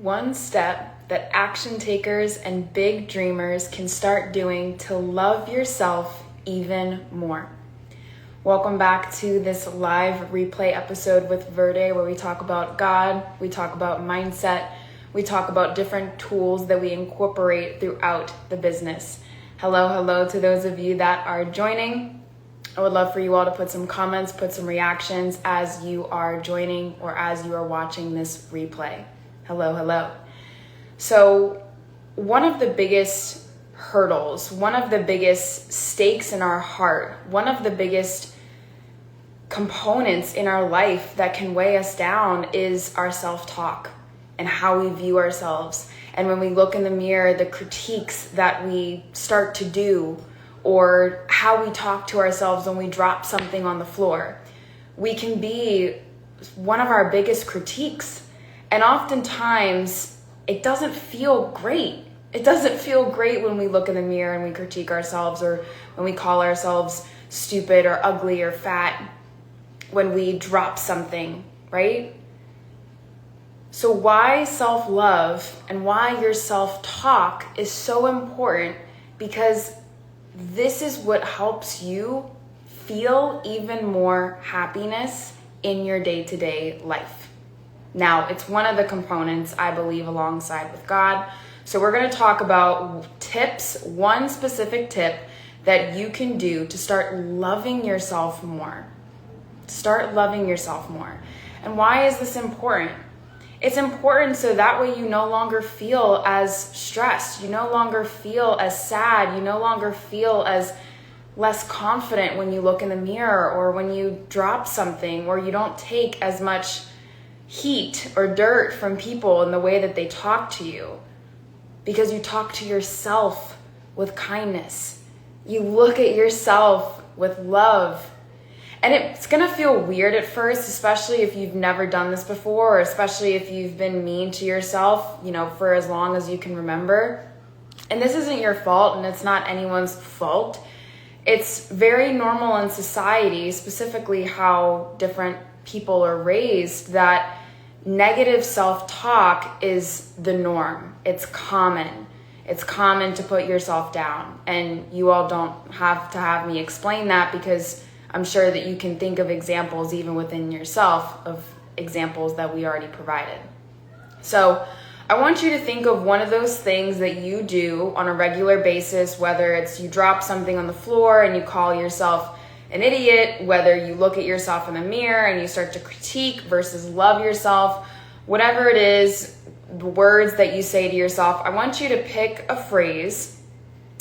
One step that action takers and big dreamers can start doing to love yourself even more. Welcome back to this live replay episode with Verde, where we talk about God, we talk about mindset, we talk about different tools that we incorporate throughout the business. Hello to those of you that are joining. I would love for you all to put some comments, put some reactions as you are joining or as you are watching this replay. Hello. So one of the biggest hurdles, one of the biggest stakes in our heart, one of the biggest components in our life that can weigh us down is our self-talk and how we view ourselves. And when we look in the mirror, the critiques that we start to do, or how we talk to ourselves when we drop something on the floor, we can be one of our biggest critiques. And oftentimes, it doesn't feel great. It doesn't feel great when we look in the mirror and we critique ourselves, or when we call ourselves stupid or ugly or fat, when we drop something, right? So why self-love and why your self-talk is so important, because this is what helps you feel even more happiness in your day-to-day life. Now, it's one of the components, I believe, alongside with God. So we're going to talk about tips, one specific tip that you can do to start loving yourself more. Start loving yourself more. And why is this important? It's important so that way you no longer feel as stressed. You no longer feel as sad. You no longer feel as less confident when you look in the mirror, or when you drop something, or you don't take as much heat or dirt from people in the way that they talk to you, because you talk to yourself with kindness. You look at yourself with love. And it's going to feel weird at first, especially if you've never done this before, or especially if you've been mean to yourself, for as long as you can remember. And this isn't your fault, and it's not anyone's fault. It's very normal in society, specifically how different people are raised, that negative self-talk is the norm. It's common. It's common to put yourself down. And you all don't have to have me explain that, because I'm sure that you can think of examples even within yourself of examples that we already provided. So I want you to think of one of those things that you do on a regular basis, whether it's you drop something on the floor and you call yourself an idiot, whether you look at yourself in the mirror and you start to critique versus love yourself, whatever it is, the words that you say to yourself, I want you to pick a phrase,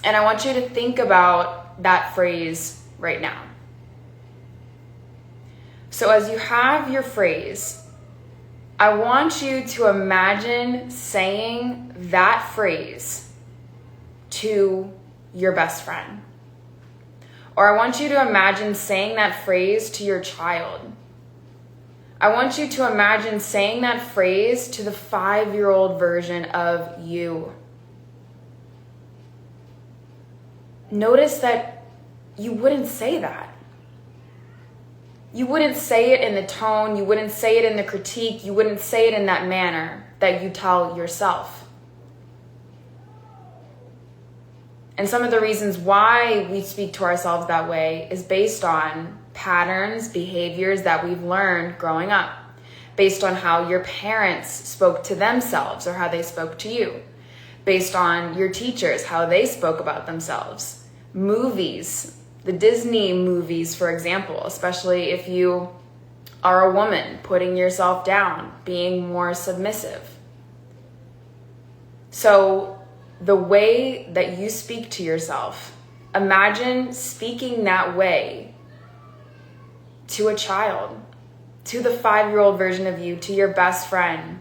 and I want you to think about that phrase right now. So as you have your phrase, I want you to imagine saying that phrase to your best friend. Or I want you to imagine saying that phrase to your child. I want you to imagine saying that phrase to the 5-year-old version of you. Notice that you wouldn't say that. You wouldn't say it in the tone, you wouldn't say it in the critique, you wouldn't say it in that manner that you tell yourself. And some of the reasons why we speak to ourselves that way is based on patterns, behaviors that we've learned growing up, based on how your parents spoke to themselves or how they spoke to you, based on your teachers, how they spoke about themselves, movies, the Disney movies, for example, especially if you are a woman, putting yourself down, being more submissive. So the way that you speak to yourself, imagine speaking that way to a child, to the 5-year-old version of you, to your best friend,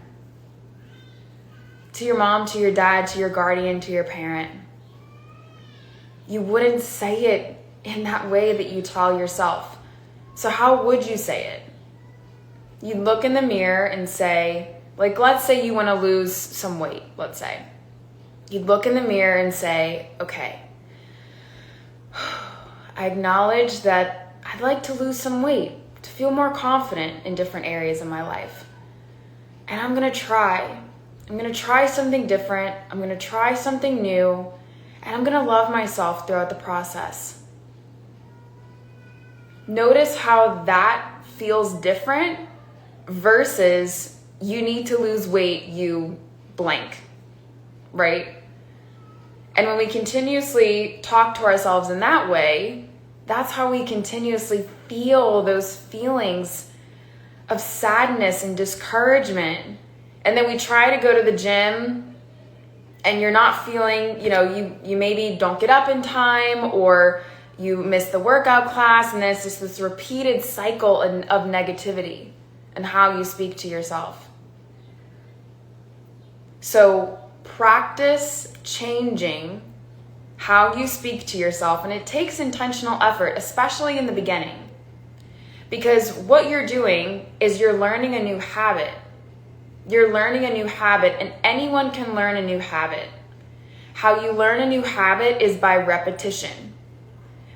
to your mom, to your dad, to your guardian, to your parent. You wouldn't say it in that way that you tell yourself. So how would you say it? You'd look in the mirror and say, let's say you want to lose some weight, let's say. You'd look in the mirror and say, okay, I acknowledge that I'd like to lose some weight to feel more confident in different areas of my life. And I'm going to try. I'm going to try something different. I'm going to try something new. And I'm going to love myself throughout the process. Notice how that feels different versus you need to lose weight, you blank, right? And when we continuously talk to ourselves in that way, that's how we continuously feel those feelings of sadness and discouragement. And then we try to go to the gym and you're not feeling, you maybe don't get up in time or you miss the workout class, and then it's just this repeated cycle of negativity and how you speak to yourself. So practice changing how you speak to yourself, and it takes intentional effort, especially in the beginning. Because what you're doing is you're learning a new habit. You're learning a new habit, and anyone can learn a new habit. How you learn a new habit is by repetition.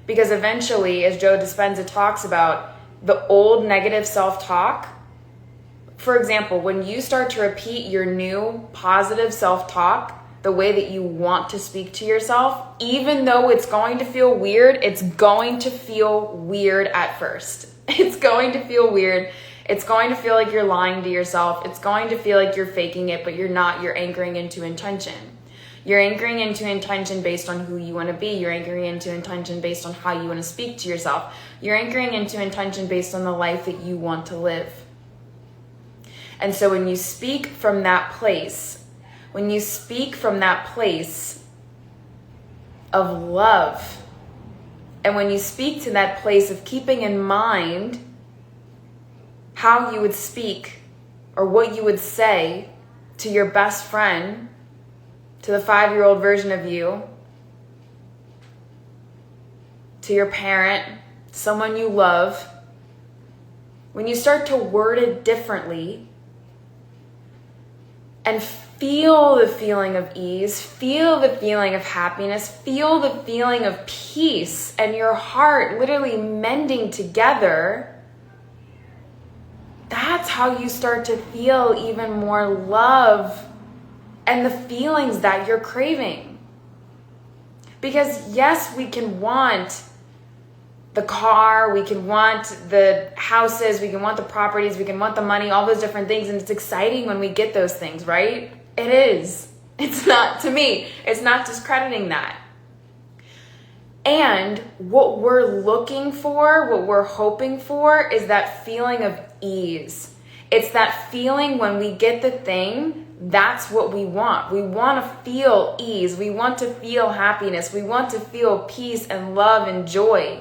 Because eventually, as Joe Dispenza talks about, the old negative self-talk, for example, when you start to repeat your new positive self-talk, the way that you want to speak to yourself, even though it's going to feel weird, it's going to feel weird at first. It's going to feel weird. It's going to feel like you're lying to yourself. It's going to feel like you're faking it, but you're not. You're anchoring into intention. You're anchoring into intention based on who you want to be. You're anchoring into intention based on how you want to speak to yourself. You're anchoring into intention based on the life that you want to live. And so when you speak from that place, of love, and when you speak to that place of keeping in mind how you would speak or what you would say to your best friend, to the 5-year-old version of you, to your parent, someone you love, when you start to word it differently and feel the feeling of ease, feel the feeling of happiness, feel the feeling of peace, and your heart literally mending together, that's how you start to feel even more love and the feelings that you're craving. Because yes, we can want the car, we can want the houses, we can want the properties, we can want the money, all those different things. And it's exciting when we get those things, right? It is. It's not, to me, it's not discrediting that. And what we're looking for, what we're hoping for is that feeling of ease. It's that feeling when we get the thing, that's what we want. We want to feel ease. We want to feel happiness. We want to feel peace and love and joy.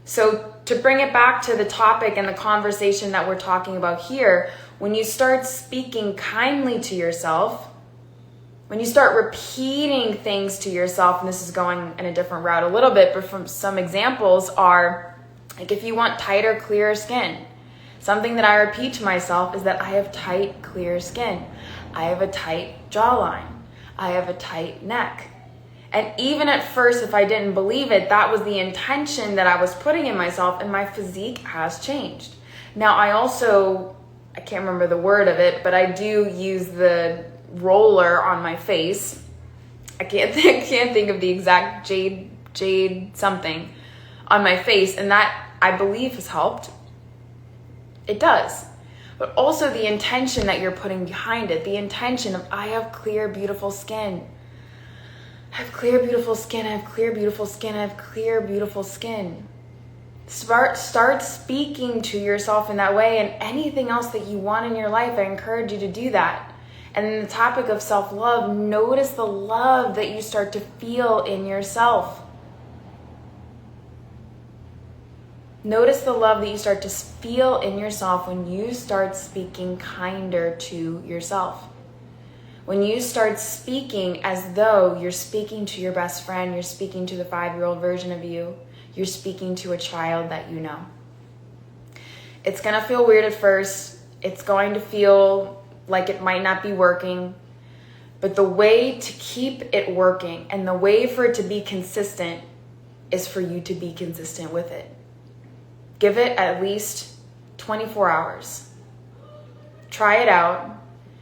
So to bring it back to the topic and the conversation that we're talking about here, when you start speaking kindly to yourself, when you start repeating things to yourself, and this is going in a different route a little bit, but from some examples are, like if you want tighter, clearer skin, something that I repeat to myself is that I have tight, clear skin. I have a tight jawline. I have a tight neck. And even at first, if I didn't believe it, that was the intention that I was putting in myself, and my physique has changed. Now, I can't remember the word of it, but I do use the roller on my face. I can't think of the exact jade something on my face, and that I believe has helped. It does. But also the intention that you're putting behind it, the intention of I have clear, beautiful skin. I have clear, beautiful skin. I have clear, beautiful skin. I have clear, beautiful skin. Start speaking to yourself in that way, and anything else that you want in your life, I encourage you to do that. And then the topic of self-love, notice the love that you start to feel in yourself. Notice the love that you start to feel in yourself when you start speaking kinder to yourself. When you start speaking as though you're speaking to your best friend, you're speaking to the 5-year-old version of you, you're speaking to a child that you know. It's going to feel weird at first. It's going to feel like it might not be working. But the way to keep it working and the way for it to be consistent is for you to be consistent with it. Give it at least 24 hours. Try it out.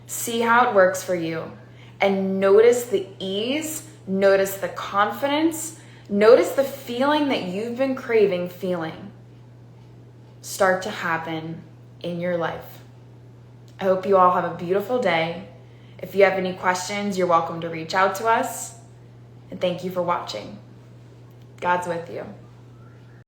See how it works for you, and notice the ease, notice the confidence, notice the feeling that you've been craving feeling start to happen in your life. I hope you all have a beautiful day. If you have any questions, you're welcome to reach out to us. And thank you for watching. God's with you.